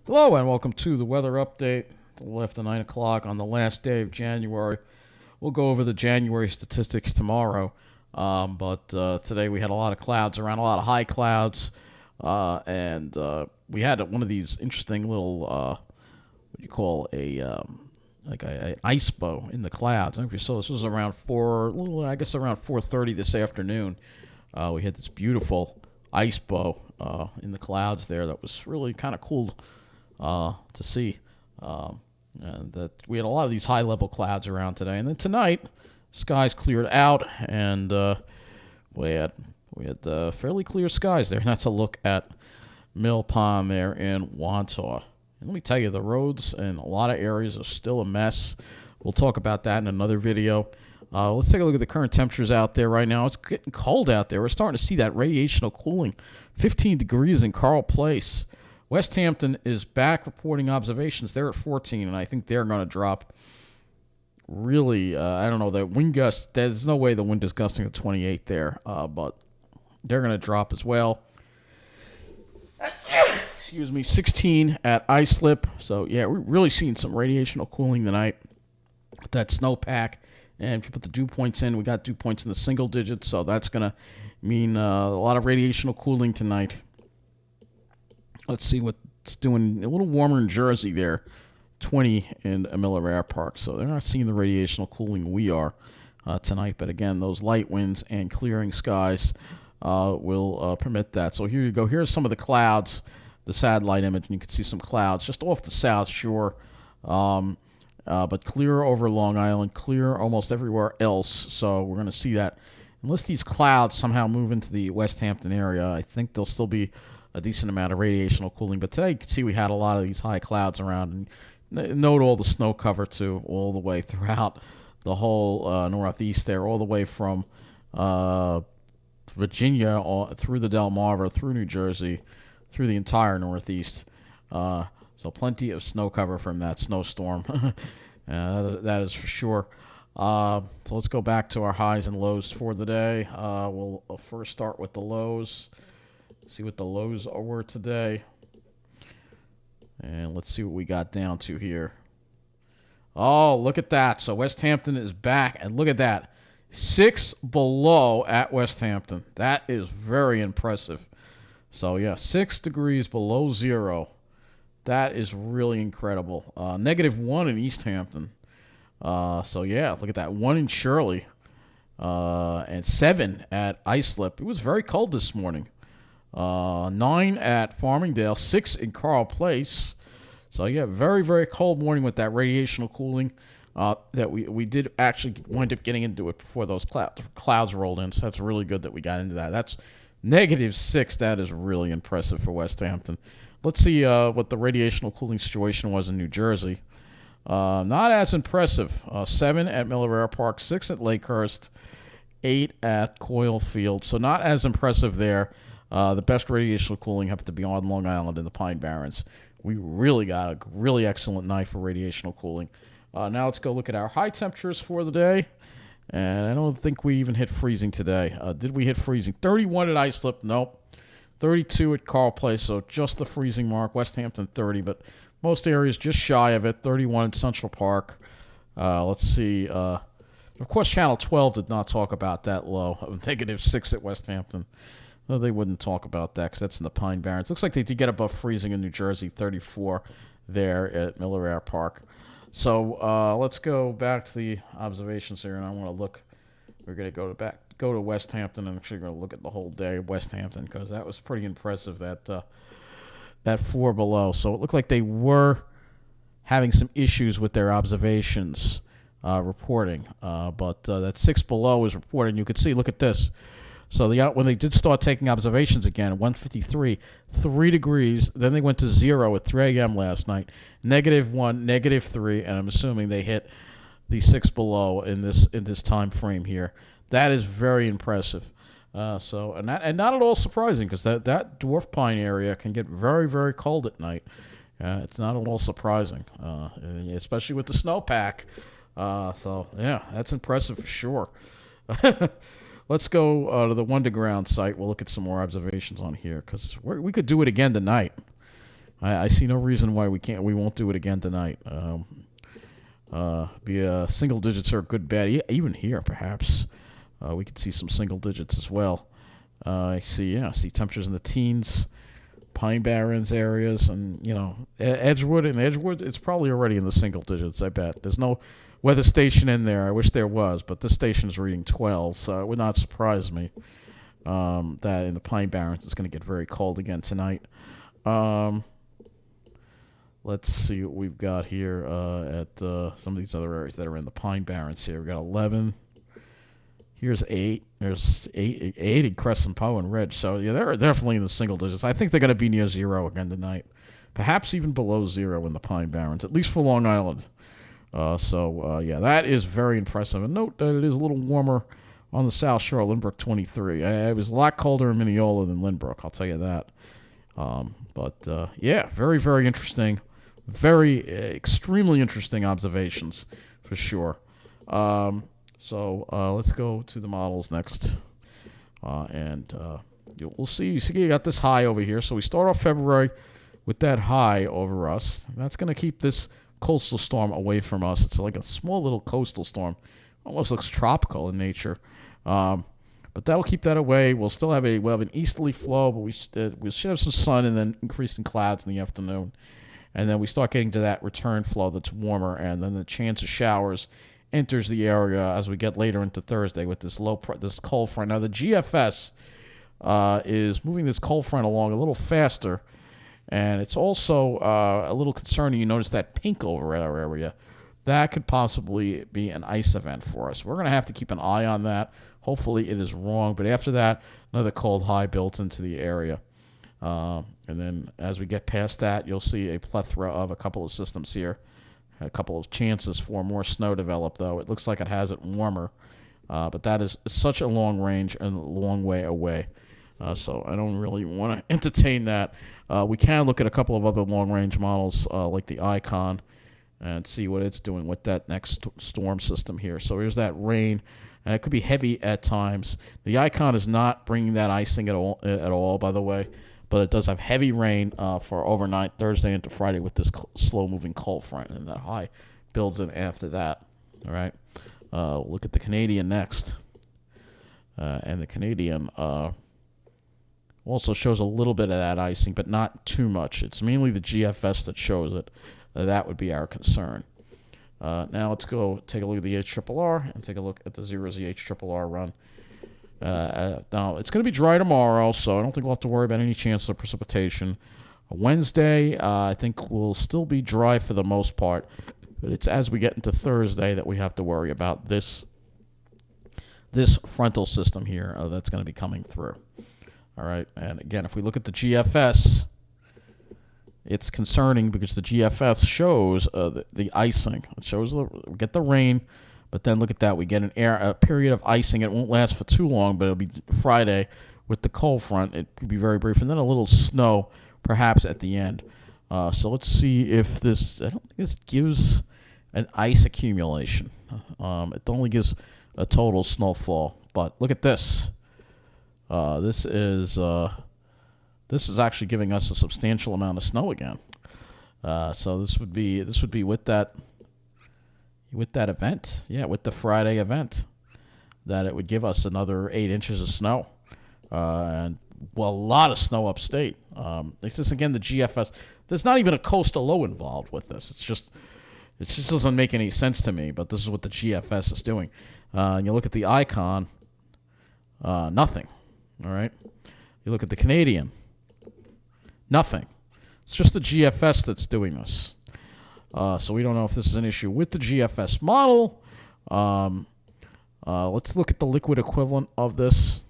Hello and welcome to the weather update. Left at 9 o'clock on the last day of January. We'll go over the January statistics tomorrow. But today we had a lot of clouds around, a lot of high clouds. And we had one of these interesting little, what do you call like a ice bow in the clouds. I don't know if you saw this was around around 4:30 this afternoon. We had this beautiful ice bow in the clouds there that was really kind of cool to see. And that we had a lot of these high-level clouds around today. And then tonight, skies cleared out, and we had fairly clear skies there. And that's a look at Mill Pond there in Wantagh. And let me tell you, the roads in a lot of areas are still a mess. We'll talk about that in another video. Let's take a look at the current temperatures out there right now. It's getting cold out there. We're starting to see that radiational cooling. 15 degrees in Carl Place. Westhampton is back reporting observations. They're at 14, and I think they're going to drop. Really, I don't know, the wind gust, there's no way the wind is gusting to 28 there, but they're going to drop as well. Excuse me, 16 at Islip. So, yeah, we're really seeing some radiational cooling tonight with that snowpack. And if you put the dew points in, we got dew points in the single digits, so that's going to mean a lot of radiational cooling tonight. Let's see what's doing. A little warmer in Jersey there, 20 in Miller Park. So they're not seeing the radiational cooling we are tonight. But again, those light winds and clearing skies will permit that. So here you go. Here's some of the clouds, the satellite image, and you can see some clouds just off the South Shore. But clear over Long Island, clear almost everywhere else. So we're going to see that. Unless these clouds somehow move into the Westhampton area, I think there'll still be a decent amount of radiational cooling. But today you can see we had a lot of these high clouds around. And note all the snow cover, too, all the way throughout the whole northeast there, all the way from Virginia through the Delmarva, through New Jersey, through the entire northeast. So plenty of snow cover from that snowstorm. That is for sure. So let's go back to our highs and lows for the day. We'll first start with the lows. See what the lows were today. And let's see what we got down to here. Oh, look at that. So Westhampton is back. And look at that. 6 below at Westhampton. That is very impressive. So, yeah, 6 degrees below zero. That is really incredible. -1 in East Hampton. So, yeah, look at that. 1 in Shirley. And 7 at Islip. It was very cold this morning. 9 at Farmingdale. 6 in Carl Place. So, yeah, very, very cold morning with that radiational cooling that we did actually wind up getting into it before those clouds rolled in. So that's really good that we got into that. That's -6. That is really impressive for Westhampton. Let's see what the radiational cooling situation was in New Jersey. Not as impressive. 7 at Miller Park, 6 at Lakehurst, 8 at Coyle Field. So not as impressive there. The best radiational cooling happened to be on Long Island in the Pine Barrens. We really got a really excellent night for radiational cooling. Now let's go look at our high temperatures for the day. And I don't think we even hit freezing today. Did we hit freezing? 31 at Islip? Nope. 32 at Carl Place, so just the freezing mark. Westhampton 30, but most areas just shy of it. 31 in Central Park. Let's see. Of course, Channel 12 did not talk about that low of -6 at Westhampton. No, they wouldn't talk about that because that's in the Pine Barrens. Looks like they did get above freezing in New Jersey, 34 there at Miller Park. So let's go back to the observations here, and I want to look. We're going to go to Westhampton, and actually going to look at the whole day of Westhampton because that was pretty impressive, that 4 below. So it looked like they were having some issues with their observations reporting, but that 6 below is reported. You could see, look at this. So when they did start taking observations again, 1:53, 3 degrees. Then they went to 0 at 3 a.m. last night, -1, -3, and I'm assuming they hit the 6 below in this time frame here. That is very impressive. And not at all surprising because that dwarf pine area can get very, very cold at night. It's not at all surprising, especially with the snowpack. So yeah, that's impressive for sure. Let's go to the Wonderground site. We'll look at some more observations on here because we could do it again tonight. I see no reason why we won't do it again tonight. Be single digits are good, bad. Even here, perhaps we could see some single digits as well. I see temperatures in the teens, Pine Barrens areas, and Edgewood. And Edgewood, it's probably already in the single digits. I bet there's no weather station in there. I wish there was, but this station is reading 12, so it would not surprise me that in the Pine Barrens it's going to get very cold again tonight. Let's see what we've got here at some of these other areas that are in the Pine Barrens here. We've got 11. Here's 8. There's 8 in Crescent Poe and Ridge. So, yeah, they're definitely in the single digits. I think they're going to be near 0 again tonight. Perhaps even below 0 in the Pine Barrens, at least for Long Island. That is very impressive. And note that it is a little warmer on the South Shore, Lynbrook 23. It was a lot colder in Mineola than Lynbrook, I'll tell you that. Very, very interesting. Very extremely interesting observations for sure. Let's go to the models next. We'll see. You see, you got this high over here. So we start off February with that high over us. That's going to keep this coastal storm away from us. It's like a small little coastal storm. Almost looks tropical in nature. But that'll keep that away. We'll have an easterly flow, but we should have some sun and then increasing clouds in the afternoon. And then we start getting to that return flow that's warmer, and then the chance of showers enters the area as we get later into Thursday with this this cold front. Now the GFS is moving this cold front along a little faster, and it's also a little concerning. You notice that pink over our area. That could possibly be an ice event for us. We're going to have to keep an eye on that. Hopefully it is wrong, but after that, another cold high built into the area. And then as we get past that, you'll see a plethora of a couple of systems here. A couple of chances for more snow develop, though. It looks like it has it warmer. But that is such a long range and a long way away. So I don't really want to entertain that. We can look at a couple of other long-range models like the Icon and see what it's doing with that next storm system here. So here's that rain. And it could be heavy at times. The Icon is not bringing that icing at all, by the way. But it does have heavy rain for overnight, Thursday into Friday, with this slow-moving cold front, and that high builds in after that. All right. Look at the Canadian next. And the Canadian also shows a little bit of that icing, but not too much. It's mainly the GFS that shows it. That would be our concern. Now let's go take a look at the HRRR and take a look at the 0Z HRRR run. Now, it's going to be dry tomorrow, so I don't think we'll have to worry about any chance of precipitation. Wednesday, I think will still be dry for the most part, but it's as we get into Thursday that we have to worry about this frontal system here that's going to be coming through. All right, and again, if we look at the GFS, it's concerning because the GFS shows the icing. It shows we get the rain. But then look at that. We get a period of icing. It won't last for too long, but it'll be Friday with the cold front. It could be very brief. And then a little snow perhaps at the end. So let's see if this... I don't think this gives an ice accumulation. It only gives a total snowfall. But look at this. This is actually giving us a substantial amount of snow again. So this would be with that... With that event, with the Friday event, that it would give us another 8 inches of snow, a lot of snow upstate. It's just again the GFS. There's not even a coastal low involved with this. It just doesn't make any sense to me. But this is what the GFS is doing. And you look at the Icon, nothing. All right. You look at the Canadian, nothing. It's just the GFS that's doing this. So we don't know if this is an issue with the GFS model. Let's look at the liquid equivalent of this.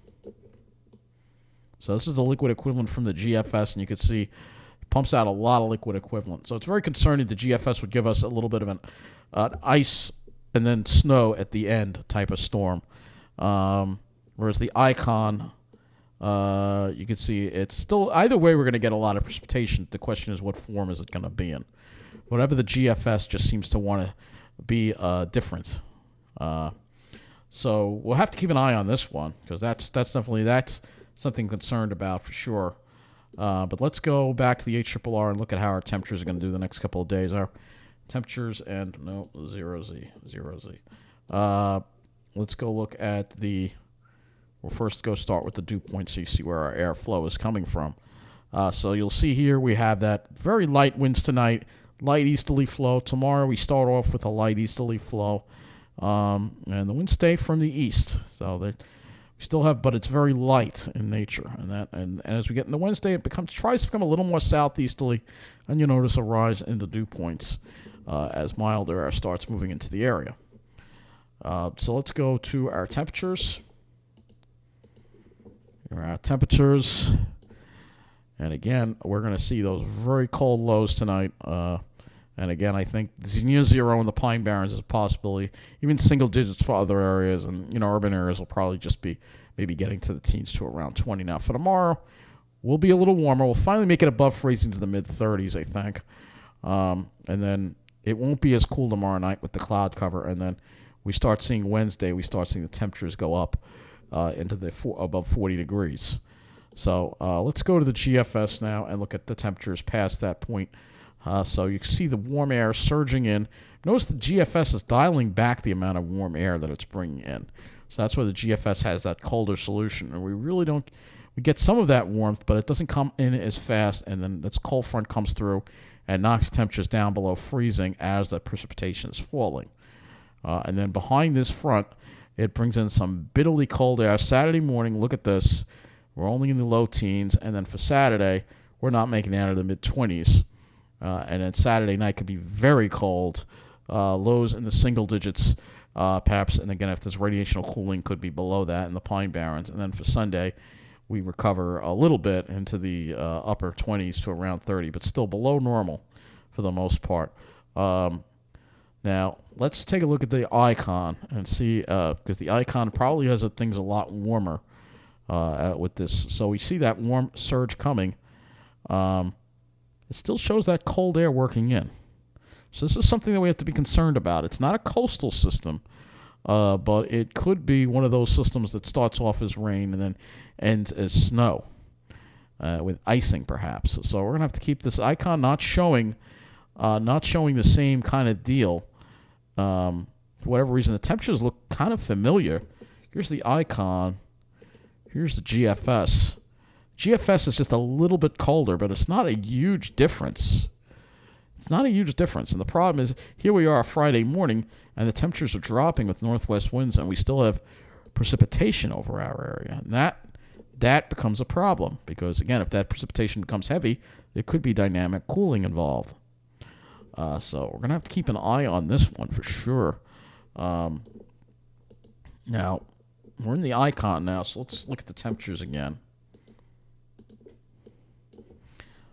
So this is the liquid equivalent from the GFS, and you can see it pumps out a lot of liquid equivalent. So it's very concerning the GFS would give us a little bit of an ice and then snow at the end type of storm. Whereas the Icon, you can see it's still, either way we're going to get a lot of precipitation. The question is what form is it going to be in? Whatever the GFS just seems to want to be different. So we'll have to keep an eye on this one because that's something concerned about for sure. But let's go back to the HRRR and look at how our temperatures are going to do the next couple of days. Our temperatures and no 0Z. Let's go look at the. We'll first go start with the dew point so you see where our airflow is coming from. So you'll see here we have that very light winds tonight, light easterly flow. Tomorrow we start off with a light easterly flow, and the winds stay from the east. So we still have, but it's very light in nature. And as we get into Wednesday, it tries to become a little more southeasterly, and you notice a rise in the dew points as milder air starts moving into the area. So let's go to our temperatures. Our temperatures. And again, we're going to see those very cold lows tonight. And again, I think near zero in the Pine Barrens is a possibility. Even single digits for other areas. And, urban areas will probably just be maybe getting to the teens to around 20 now. For tomorrow, we'll be a little warmer. We'll finally make it above freezing to the mid-30s, I think. And then it won't be as cool tomorrow night with the cloud cover. And then we start seeing Wednesday, we start seeing the temperatures go up into the above 40 degrees. So let's go to the GFS now and look at the temperatures past that point. So you see the warm air surging in. Notice the GFS is dialing back the amount of warm air that it's bringing in. So that's why the GFS has that colder solution. And we really don't, we get some of that warmth, but it doesn't come in as fast. And then this cold front comes through and knocks temperatures down below freezing as the precipitation is falling. And then behind this front, it brings in some bitterly cold air. Saturday morning, look at this. We're only in the low teens. And then for Saturday, we're not making it out of the mid-20s. And then Saturday night could be very cold. Lows in the single digits, perhaps. And again, if there's radiational cooling, could be below that in the Pine Barrens. And then for Sunday, we recover a little bit into the upper 20s to around 30, but still below normal for the most part. Now, let's take a look at the icon and see, because the icon probably has things a lot warmer with this. So we see that warm surge coming. It still shows that cold air working in. So this is something that we have to be concerned about. It's not a coastal system, but it could be one of those systems that starts off as rain and then ends as snow, with icing perhaps. So we're going to have to keep this icon not showing the same kind of deal. For whatever reason, the temperatures look kind of familiar. Here's the icon. Here's the GFS. GFS is just a little bit colder, but it's not a huge difference. It's not a huge difference. And the problem is, here we are Friday morning, and the temperatures are dropping with northwest winds, and we still have precipitation over our area. And that becomes a problem, because, again, if that precipitation becomes heavy, there could be dynamic cooling involved. So we're going to have to keep an eye on this one for sure. Now, we're in the icon now, so let's look at the temperatures again.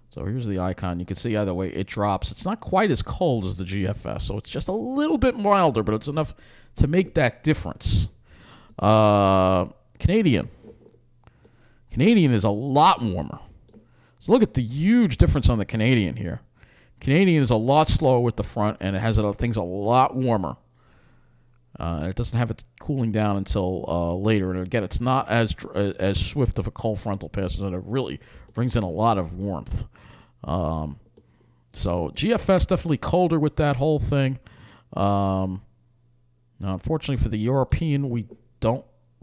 So here's the icon. You can see either way it drops. It's not quite as cold as the GFS, so it's just a little bit milder, but it's enough to make that difference. Canadian is a lot warmer. So look at the huge difference on the Canadian here. Canadian is a lot slower with the front, and it has things a lot warmer. It doesn't have it cooling down until later. And again, it's not as swift of a cold frontal passes, and it really brings in a lot of warmth. So GFS definitely colder with that whole thing. Now, unfortunately for the European, we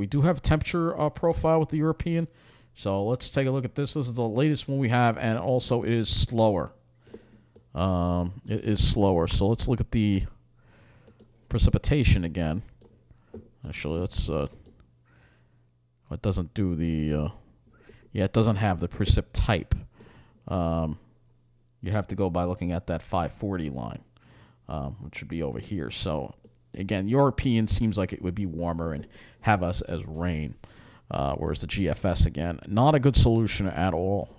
do have a temperature profile with the European. So let's take a look at this. This is the latest one we have, and also it is slower. It is slower. So let's look at the precipitation again. Actually, let's it doesn't do the it doesn't have the precip type. You have to go by looking at that 540 line, which would be over here. So again, European seems like it would be warmer and have us as rain, whereas the GFS, again, not a good solution at all.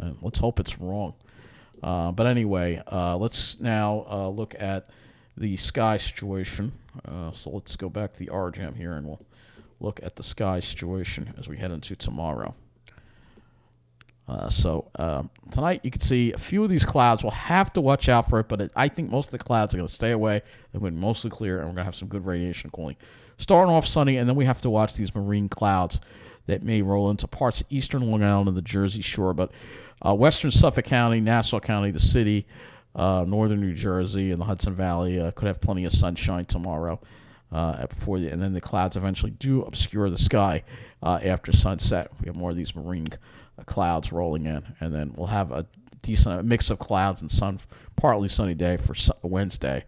And let's hope it's wrong. But anyway, let's now look at the sky situation. So let's go back to the RGM here, and we'll look at the sky situation as we head into tomorrow. Tonight you can see a few of these clouds. We'll have to watch out for it, but I think most of the clouds are going to stay away. They're going to be mostly clear, and we're going to have some good radiation cooling. Starting off sunny, and then we have to watch these marine clouds that may roll into parts of eastern Long Island and the Jersey Shore. But western Suffolk County, Nassau County, the city, northern New Jersey, and the Hudson Valley could have plenty of sunshine tomorrow. And then the clouds eventually do obscure the sky after sunset. We have more of these marine clouds rolling in, and then we'll have a decent mix of clouds and sun, partly sunny day for Wednesday.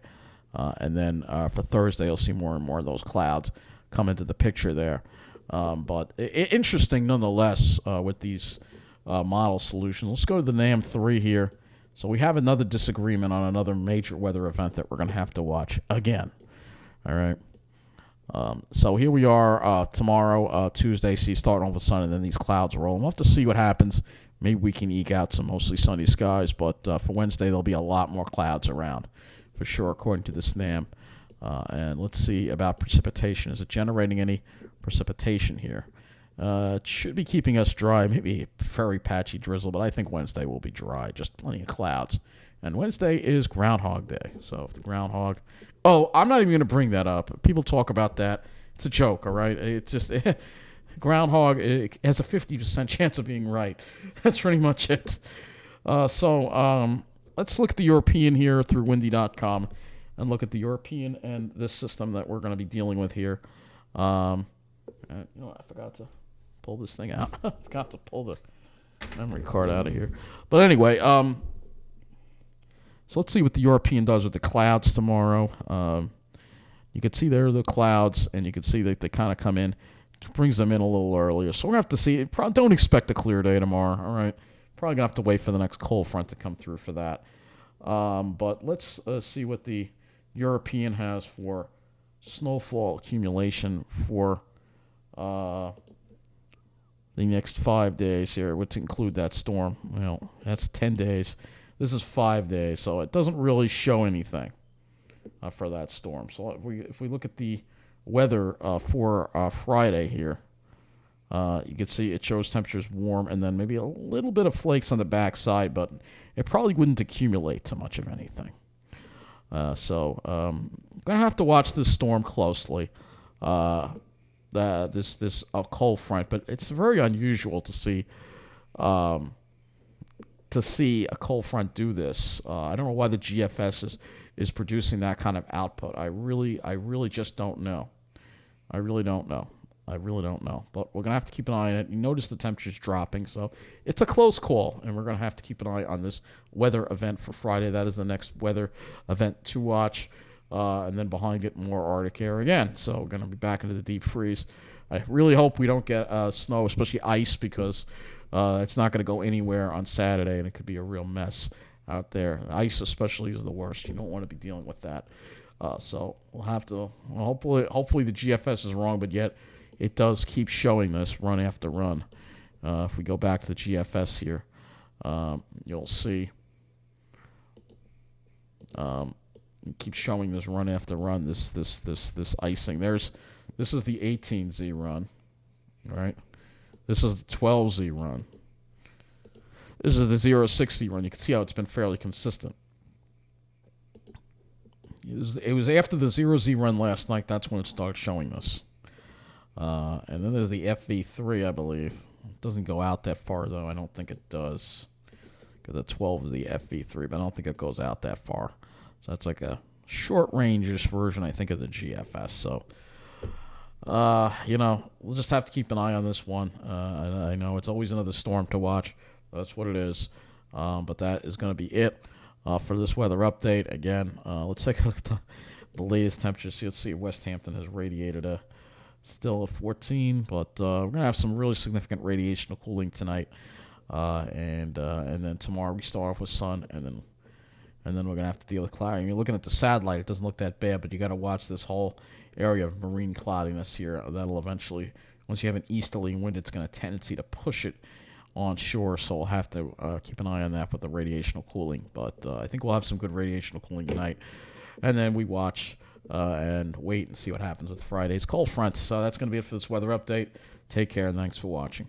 And then for Thursday, you'll see more and more of those clouds come into the picture there. But interesting nonetheless with these model solutions. Let's go to the NAM3 here. So we have another disagreement on another major weather event that we're going to have to watch again. All right. So here we are tomorrow, Tuesday. See, starting off with sun, and then these clouds roll. We'll have to see what happens. Maybe we can eke out some mostly sunny skies, but for Wednesday, there'll be a lot more clouds around, for sure, according to this NAM. And let's see about precipitation. Is it generating any precipitation here? It should be keeping us dry, maybe a very patchy drizzle, but I think Wednesday will be dry, just plenty of clouds. And Wednesday is Groundhog Day, so if the groundhog... Oh, I'm not even going to bring that up. People talk about that. It's a joke, all right? It's just... Groundhog it has a 50% chance of being right. That's pretty much it. So let's look at the European here through windy.com and look at the European and this system that we're going to be dealing with here. I forgot to pull this thing out. I forgot to pull the memory card out of here. But anyway, so let's see what the European does with the clouds tomorrow. You can see there are the clouds, and you can see that they kind of come in. Brings them in a little earlier. So we're going to have to see. Don't expect a clear day tomorrow, all right? Probably going to have to wait for the next cold front to come through for that. But let's see what the European has for snowfall accumulation for the next 5 days here, which include that storm. Well, that's 10 days. This is 5 days, so it doesn't really show anything for that storm. So if we look at the weather for Friday here, you can see it shows temperatures warm and then maybe a little bit of flakes on the backside, but it probably wouldn't accumulate to much of anything. So I'm going to have to watch this storm closely, this cold front, but it's very unusual to see a cold front do this. I don't know why the GFS is producing that kind of output. I really just don't know. I really don't know. But we're going to have to keep an eye on it. You notice the temperature's dropping, so it's a close call, and we're going to have to keep an eye on this weather event for Friday. That is the next weather event to watch. And then behind it, more Arctic air again. So we're going to be back into the deep freeze. I really hope we don't get snow, especially ice, because it's not going to go anywhere on Saturday, and it could be a real mess out there. Ice especially is the worst. You don't want to be dealing with that. So we'll have to, hopefully the GFS is wrong, but yet it does keep showing this run after run. If we go back to the GFS here, you'll see it keeps showing this run after run, this icing. This is the 18Z run, right? This is the 12Z run. This is the 06Z run. You can see how it's been fairly consistent. It was after the 0Z run last night. That's when it started showing this. And then there's the FV3, I believe. It doesn't go out that far, though. I don't think it does. Because the 12 is the FV3, but I don't think it goes out that far. So that's like a short-range-ish version, I think, of the GFS. So, we'll just have to keep an eye on this one. I know it's always another storm to watch. That's what it is. But that is going to be it for this weather update. Again, let's take a look at the latest temperatures. Let's see, Westhampton has radiated still a 14, but we're going to have some really significant radiational cooling tonight. And then tomorrow we start off with sun, and then we're going to have to deal with cloud. You're looking at the satellite, it doesn't look that bad, but you got to watch this whole area of marine cloudiness here. That'll eventually, once you have an easterly wind, it's going to tendency to push it on shore, so we'll have to keep an eye on that with the radiational cooling. But I think we'll have some good radiational cooling tonight. And then we watch and wait and see what happens with Friday's cold front. So that's going to be it for this weather update. Take care, and thanks for watching.